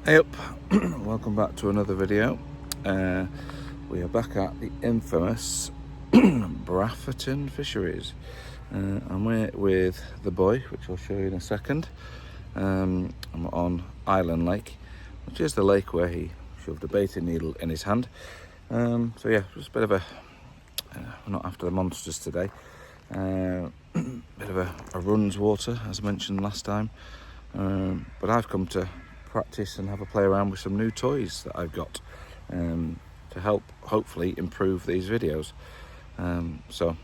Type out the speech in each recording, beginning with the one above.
Hey up, welcome back to another video. We are back at the infamous Brafferton Fisheries. I'm with the boy, which I'll show you in a second. I'm on Island Lake, which is the lake where he shoved a baiting needle in his hand. So yeah, just a bit of a, we're not after the monsters today. Bit of a runs water, as I mentioned last time. But I've come to practice and have a play around with some new toys that I've got to help hopefully improve these videos. So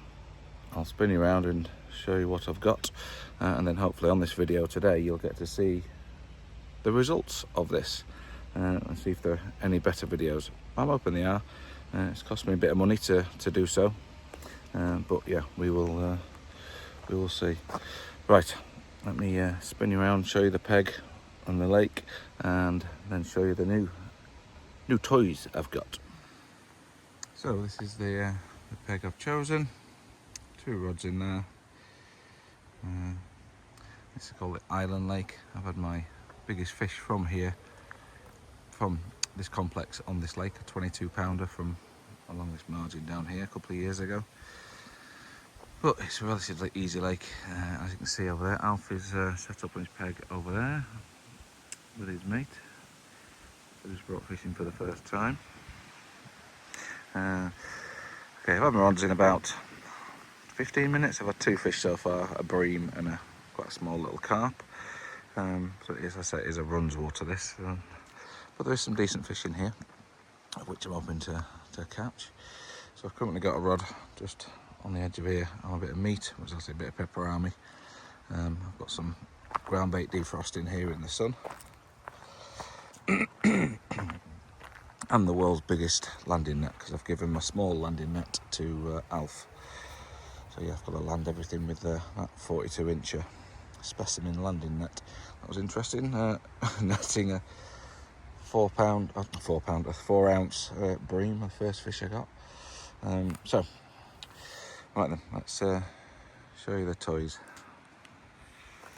I'll spin you around and show you what I've got, and then hopefully on this video today you'll get to see the results of this and see if there are any better videos. I'm hoping they are. It's cost me a bit of money to do so, but yeah, we will see. Right, let me spin you around, show you the peg on the lake, and then show you the new toys I've got. So this is the peg I've chosen. 2 rods in there. This is called the Island Lake. I've had my biggest fish from here, from this complex on this lake, a 22 pounder from along this margin down here a couple of years ago. But it's a relatively easy lake, as you can see over there. Alf is set up on his peg over there with his mate. I just brought fishing for the first time. Okay, I've had my rods in about 15 minutes. I've had 2 fish so far, a bream and quite a small little carp. So as I say, it is a runs water this, but there is some decent fish in here, of which I'm hoping to catch. So I've currently got a rod just on the edge of here on a bit of meat, which is actually a bit of pepperami. I've got some ground bait defrosting here in the sun. And the world's biggest landing net, because I've given my small landing net to Alf. So yeah, I've got to land everything with that 42-incher specimen landing net. That was interesting, netting a 4 ounce bream, my first fish I got. So, right then, let's show you the toys.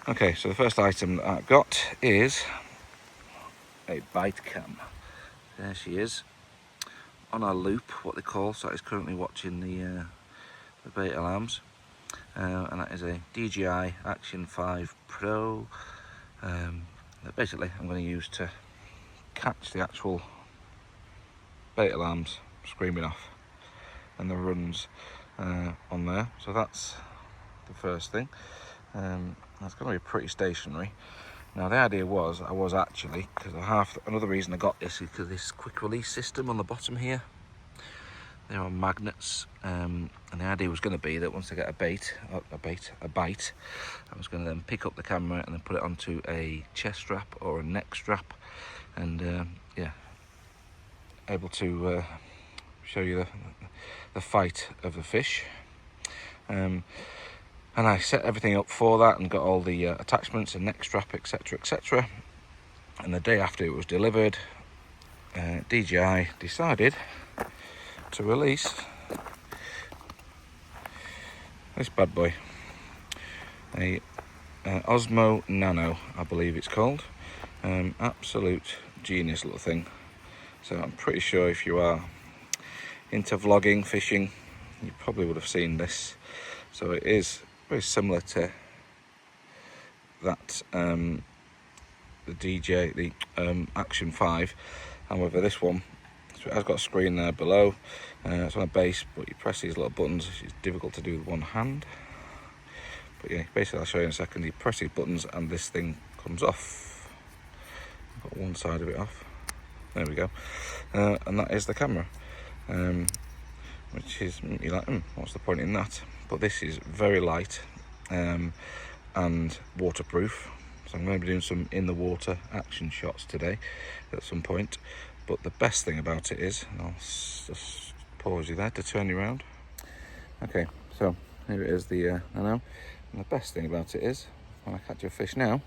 Okay, so the first item that I've got is a bite cam. There she is, on a loop, what they call. So it's currently watching the beta lambs, and that is a DJI Action 5 Pro. That basically I'm going to use to catch the actual beta lambs screaming off and the runs on there. So that's the first thing. That's going to be pretty stationary. Now the idea was, because another reason I got this is because this quick release system on the bottom here, they're on magnets, and the idea was going to be that once I get a bite, I was going to then pick up the camera and then put it onto a chest strap or a neck strap, and yeah, able to show you the fight of the fish. And I set everything up for that and got all the attachments and neck strap, etc, etc. And the day after it was delivered, DJI decided to release this bad boy, a Osmo Nano, I believe it's called. Absolute genius little thing. So I'm pretty sure if you are into vlogging, fishing, you probably would have seen this. So it is very similar to that, the Action 5. However, this one, so it has got a screen there below. It's on a base, but you press these little buttons. It's difficult to do with one hand. But yeah, basically I'll show you in a second. You press these buttons and this thing comes off. I've got one side of it off. There we go. And that is the camera. Which is, you're like, what's the point in that? But this is very light and waterproof. So I'm going to be doing some in the water action shots today at some point. But the best thing about it is, and I'll just pause you there to turn you around. Okay, so here it is, the Nano. And the best thing about it is, when I catch a fish now,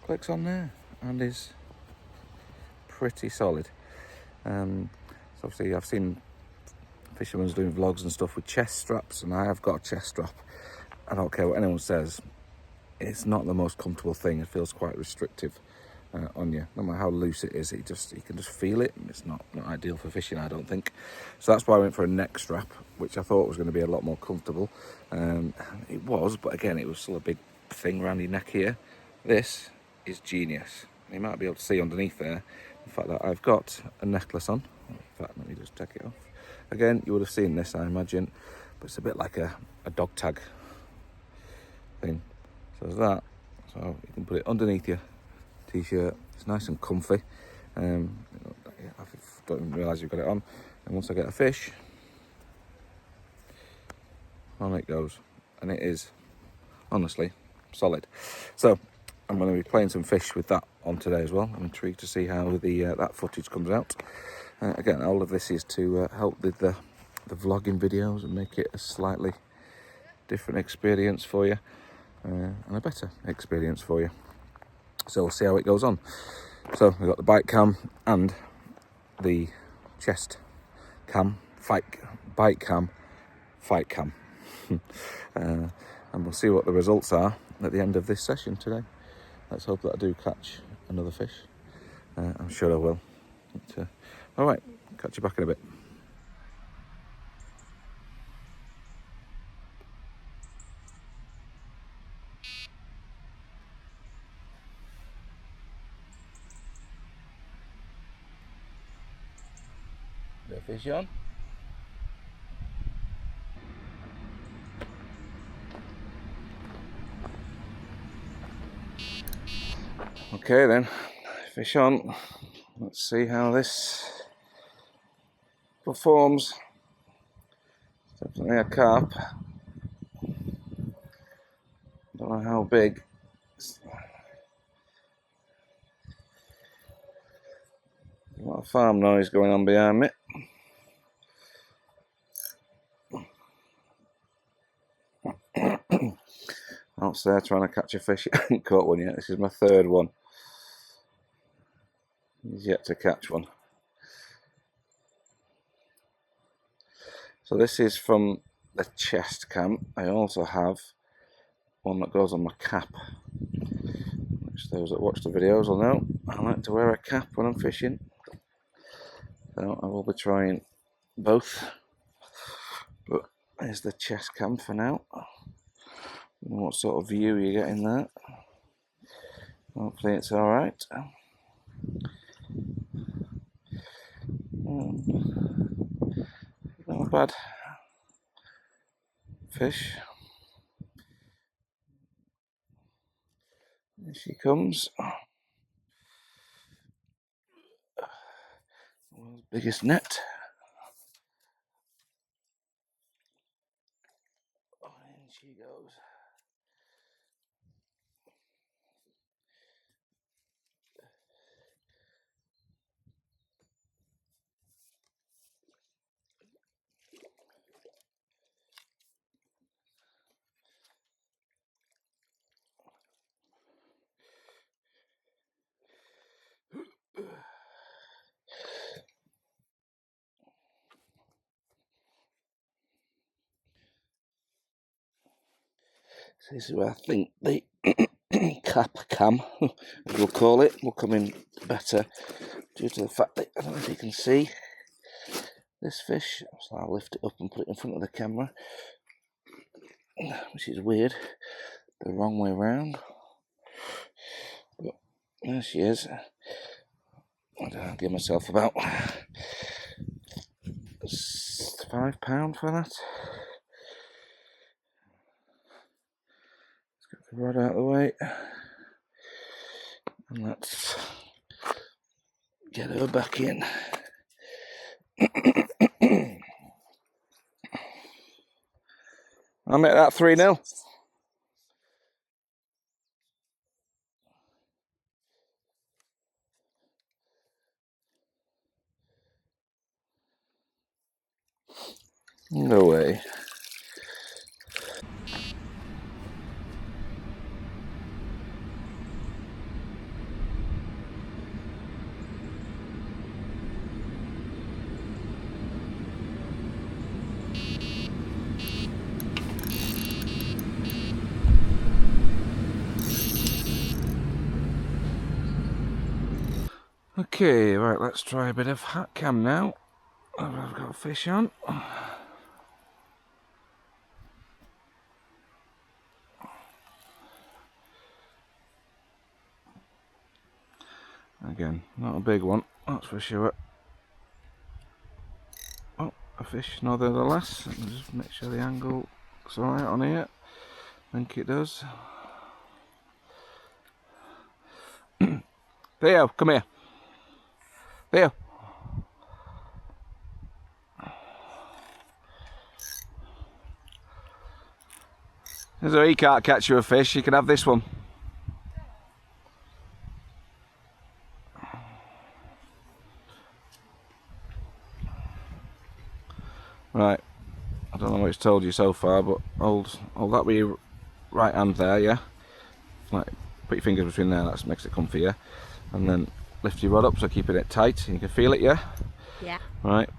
clicks on there and is pretty solid. So obviously I've seen fishermen doing vlogs and stuff with chest straps, and I have got a chest strap. I don't care what anyone says, it's not the most comfortable thing. It feels quite restrictive on you. No matter how loose it is, you can just feel it, and it's not ideal for fishing, I don't think. So that's why I went for a neck strap, which I thought was going to be a lot more comfortable. It was, but again, it was still a big thing around your neck here. This is genius. You might be able to see underneath there the fact that I've got a necklace on. In fact, let me just take it off. Again, you would have seen this, I imagine, but it's a bit like a dog tag thing. So there's that. So you can put it underneath your t-shirt. It's nice and comfy. I don't even realise you've got it on. And once I get a fish, on it goes. And it is, honestly, solid. So I'm going to be playing some fish with that on today as well. I'm intrigued to see how that footage comes out. Again, all of this is to help with the vlogging videos and make it a slightly different experience for you, and a better experience for you. So we'll see how it goes on. So we've got the bike cam and the chest cam, bike cam, fight cam. And we'll see what the results are at the end of this session today. Let's hope that I do catch another fish. I'm sure I will. But, all right, catch you back in a bit. The fish on. Okay then, fish on. Let's see how this performs. Definitely a carp. Don't know how big. A lot of farm noise going on behind me. Out there trying to catch a fish. I haven't caught one yet. This is my third one. He's yet to catch one. So this is from the chest cam. I also have one that goes on my cap, which those that watch the videos will know. I like to wear a cap when I'm fishing. So I will be trying both. But there's the chest cam for now. What sort of view you get in that? Hopefully it's alright. Not a bad fish. Here she comes. World's biggest net. In she goes. So this is where I think the cap cam, as we'll call it, will come in better due to the fact that, I don't know if you can see this fish, so I'll lift it up and put it in front of the camera, which is weird, the wrong way around, but there she is. I'll give myself about £5 for that. Let's get the rod out of the way, and let's get her back in. I'll make that 3-0. No way. Okay, right, let's try a bit of hat cam now. I've got a fish on. Again, not a big one, that's for sure. Oh, a fish nevertheless. Let me just make sure the angle looks alright on here. I think it does. Theo, come here. Theo. So he can't catch you a fish, you can have this one. Right, I don't know what it's told you so far, but hold that with your right hand there, yeah? Like, put your fingers between there, that makes it comfy, yeah? And then lift your rod up, so keeping it tight, and you can feel it, yeah? Yeah. Right.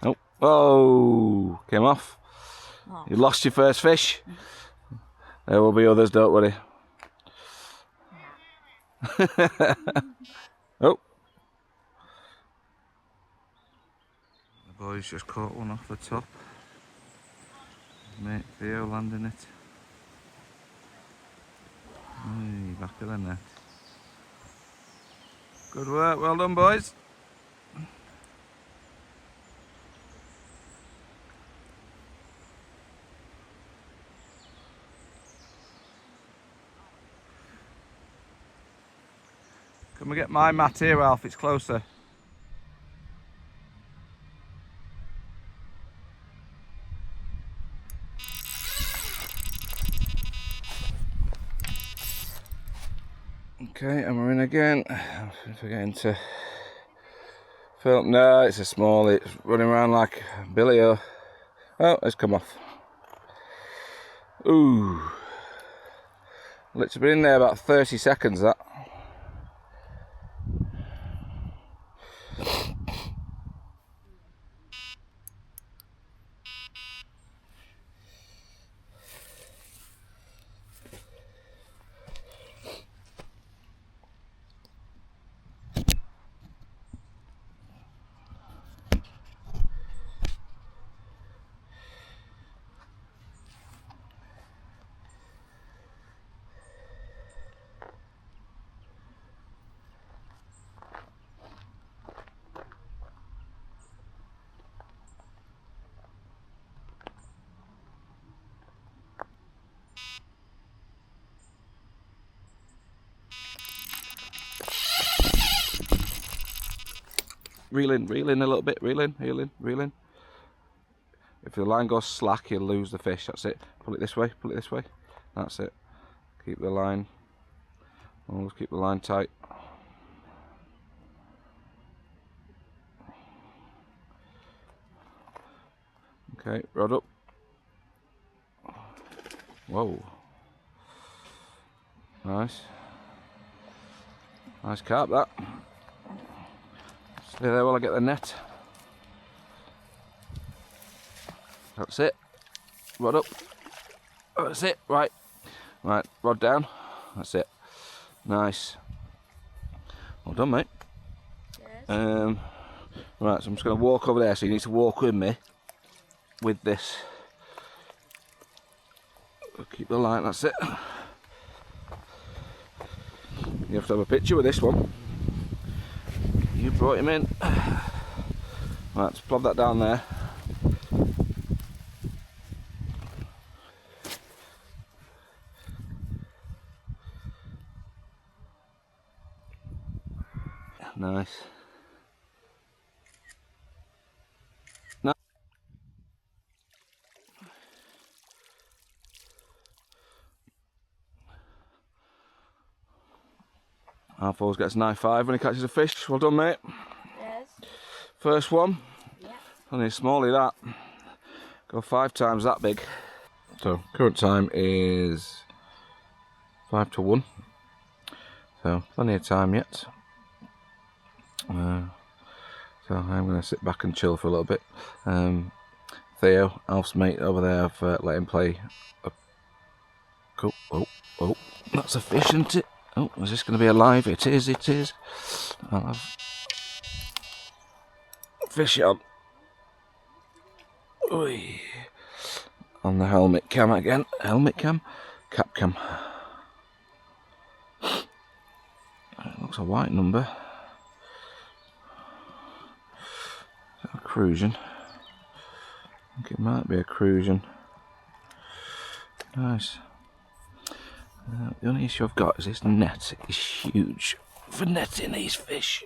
Oh, oh, came off. Oh. You lost your first fish. There will be others, don't worry. Oh. The boys just caught one off the top. Mate Theo landing it. Hey, back of the net. Good work, well done boys. Can we get my mat here, Alf? It's closer. Okay, and we're in again. I'm forgetting to film. No, it's a small. It's running around like Billy. Oh, it's come off. Ooh. It's been in there about 30 seconds, that. Reel in a little bit, reel in. If the line goes slack, you'll lose the fish, that's it. Pull it this way, that's it. Keep the line, always keep the line tight. Okay, rod up. Whoa. Nice. Nice carp, that. Stay there while I get the net. That's it. Rod up. Oh, that's it. Right. Right. Rod down. That's it. Nice. Well done, mate. Yes. Right. So I'm just going to walk over there. So you need to walk with me with this. Keep the line. That's it. You have to have a picture with this one. You brought him in. Right. Let's plop that down there. Nice. No. Alf always gets a nice 5 when he catches a fish. Well done, mate. Yes. First one. Yeah. Only a smallie that. Go 5 times that big. So current time is 5 to 1. So plenty of time yet. So I'm going to sit back and chill for a little bit. Theo, Alf's mate over there, I've let him play. Oh, that's a fish, isn't it? Oh, is this going to be alive? It is, it is. I'll have fish on. Oy. On the helmet cam again. Helmet cam? Cap cam. It looks a white number. A cruision. I think it might be a cruision. Nice. The only issue I've got is this net is huge for netting these fish.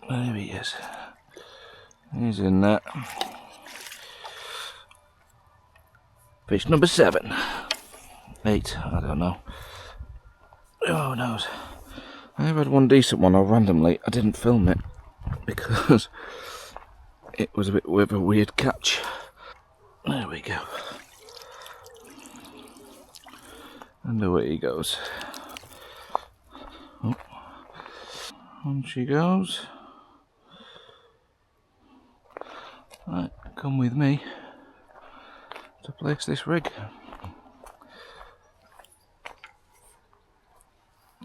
There he is. He's in there. Fish number 7. 8, I don't know. Who knows? I have had one decent one, or randomly I didn't film it because it was a bit with a weird catch. There we go. And away he goes. Oh. On she goes. Right, come with me to place this rig.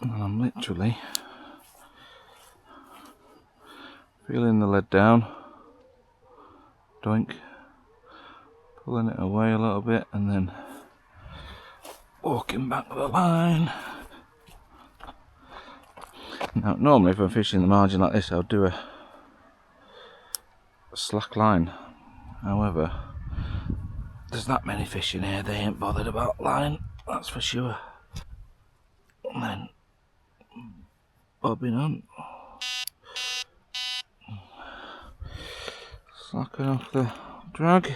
And I'm literally feeling the lead down, doink, pulling it away a little bit and then walking back the line. Now normally if I'm fishing the margin like this I'll do a slack line, however there's that many fish in here, they ain't bothered about line, that's for sure. And then bobbing on, slacking off the drag,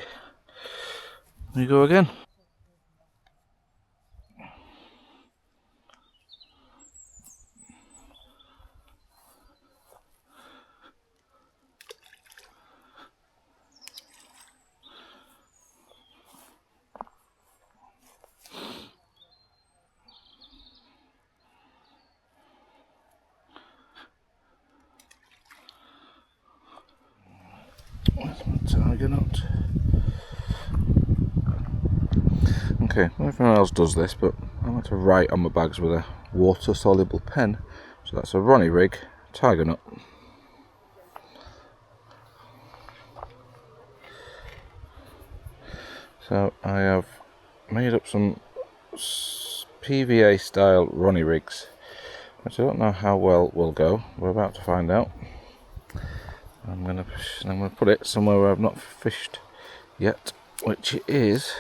there you go again. That's my tiger knot. Okay, everyone else does this, but I like to write on my bags with a water soluble pen. So that's a Ronnie rig, tiger knot. So I have made up some PVA style Ronnie rigs, which I don't know how well will go. We're about to find out. I'm gonna put it somewhere where I've not fished yet, which is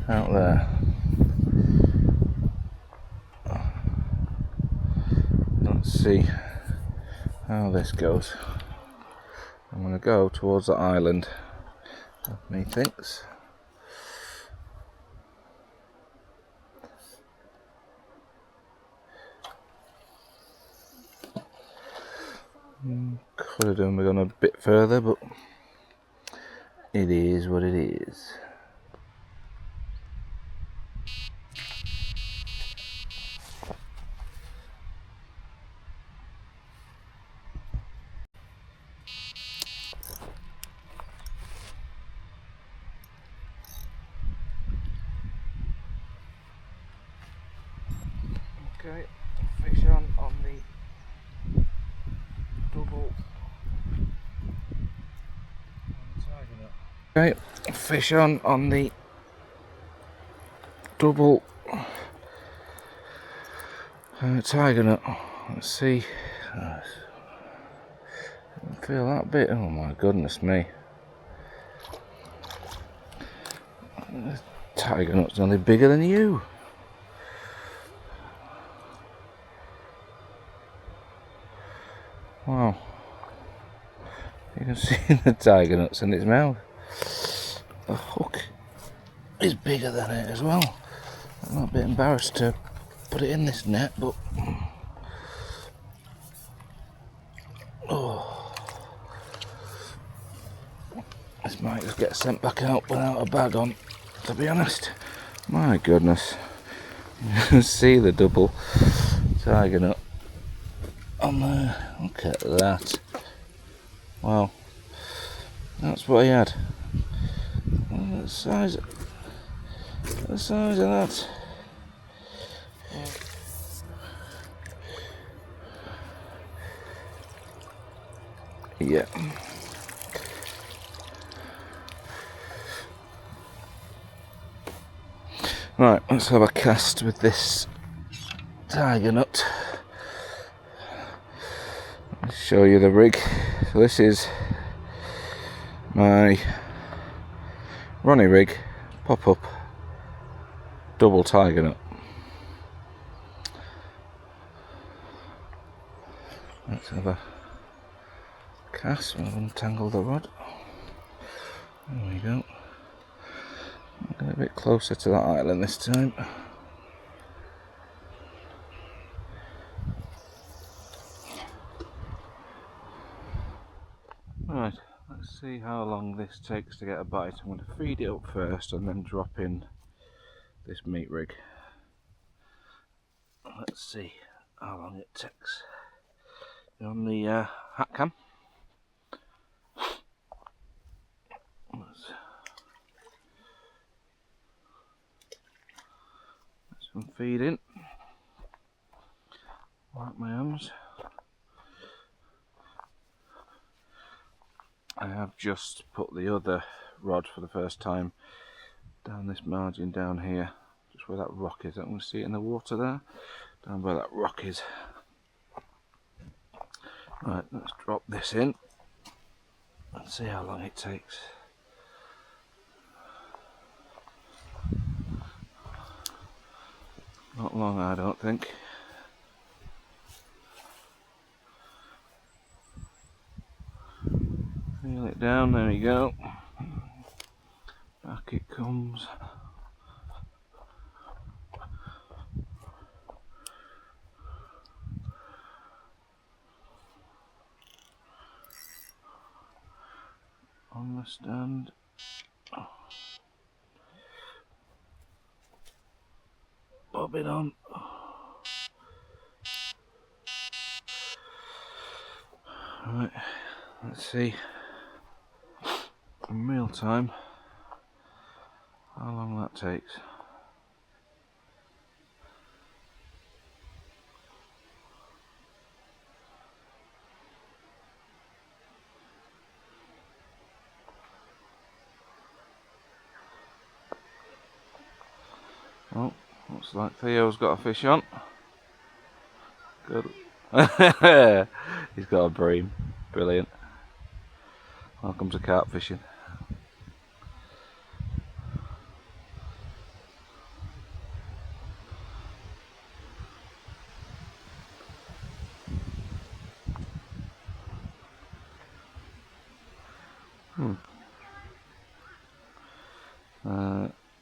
out there. Let's see how this goes. I'm going to go towards the island, methinks. Could have done gone a bit further, but it is what it is. Okay, fish on the double. Okay, fish on the double tiger nut. Let's see. Feel that bit. Oh my goodness me. The tiger nut's only bigger than you. Wow. You can see the tiger nuts in its mouth. The hook is bigger than it as well. I'm a bit embarrassed to put it in this net, but this might just get sent back out without a bag on, to be honest. My goodness. See the double tiger nut on there. Look at that. Wow. That's what he had. Look at the size of that. Yeah. Right, let's have a cast with this tiger nut. I'll show you the rig. So this is my Ronnie rig, pop-up double tiger nut. Let's have a cast. We'll untangle the rod. There we go. I'll get a bit closer to that island this time. Right, let's see how long this takes to get a bite. I'm going to feed it up first and then drop in this meat rig. Let's see how long it takes. On the hat cam. Let's some feeding. Wipe my hands. I have just put the other rod for the first time down this margin down here, just where that rock is. I can see it in the water there, down where that rock is. Right, let's drop this in and see how long it takes. Not long, I don't think. Feel it down, there we go. Back it comes. On the stand. Bob it on. Right, let's see in real time how long that takes. Oh, looks like Theo's got a fish on. Good. He's got a bream. Brilliant. Welcome to carp fishing.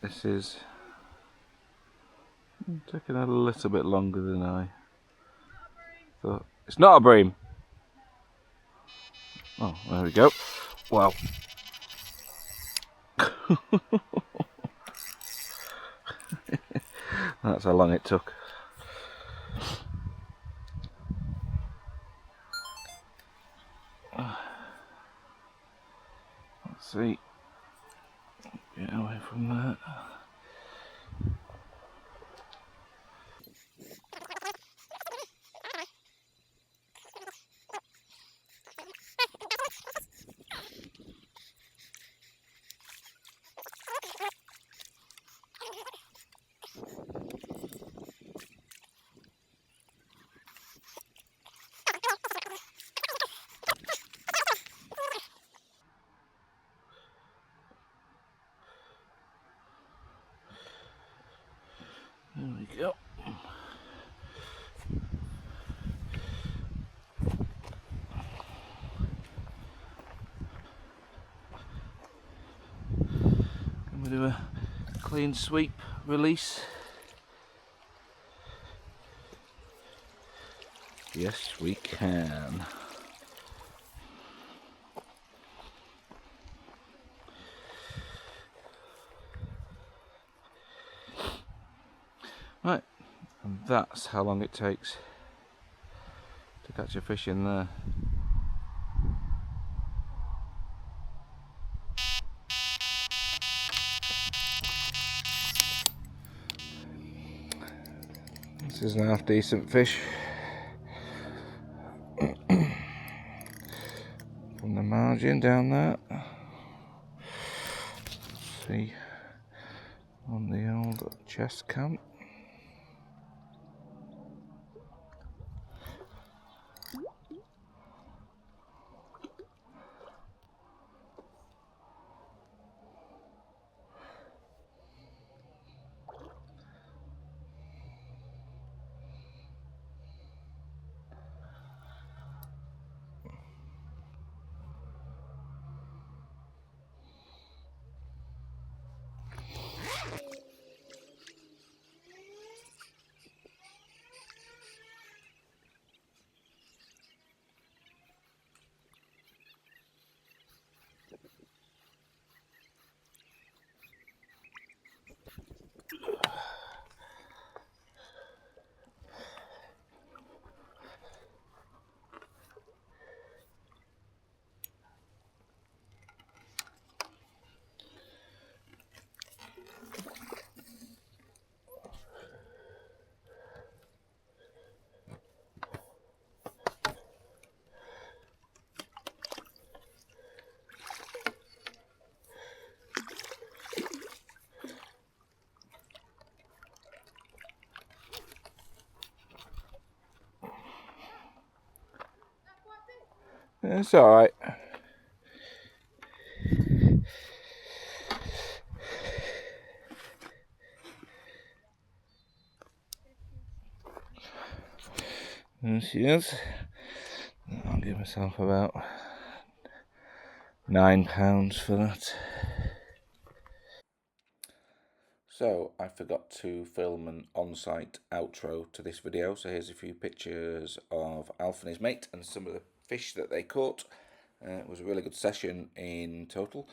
This is taking a little bit longer than I thought. It's not a bream. Oh, there we go. Wow. That's how long it took. Let's see. Get away from that. There we go. Can we do a clean sweep release? Yes, we can. Right, and that's how long it takes to catch a fish in there. This is an half decent fish from the margin down there. See, on the old chest cam. It's alright. There she is. I'll give myself about £9 for that. So I forgot to film an on-site outro to this video, so here's a few pictures of Alf and his mate and some of the fish that they caught. It was a really good session in total.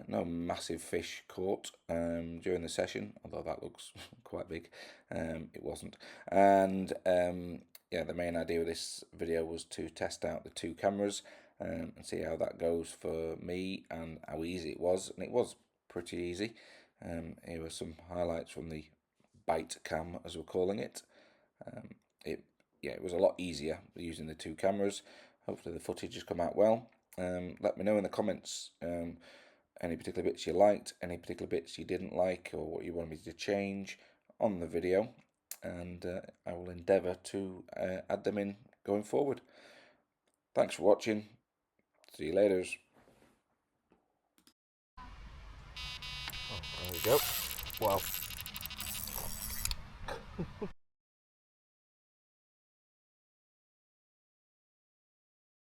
No massive fish caught during the session, although that looks quite big. It wasn't. And yeah, the main idea of this video was to test out the two cameras and see how that goes for me and how easy it was. And it was pretty easy. Here are some highlights from the bite cam, as we're calling it. It was a lot easier using the two cameras. Hopefully the footage has come out well. Let me know in the comments any particular bits you liked, any particular bits you didn't like, or what you want me to change on the video, and I will endeavour to add them in going forward. Thanks for watching. See you later. Oh, there we go. Wow.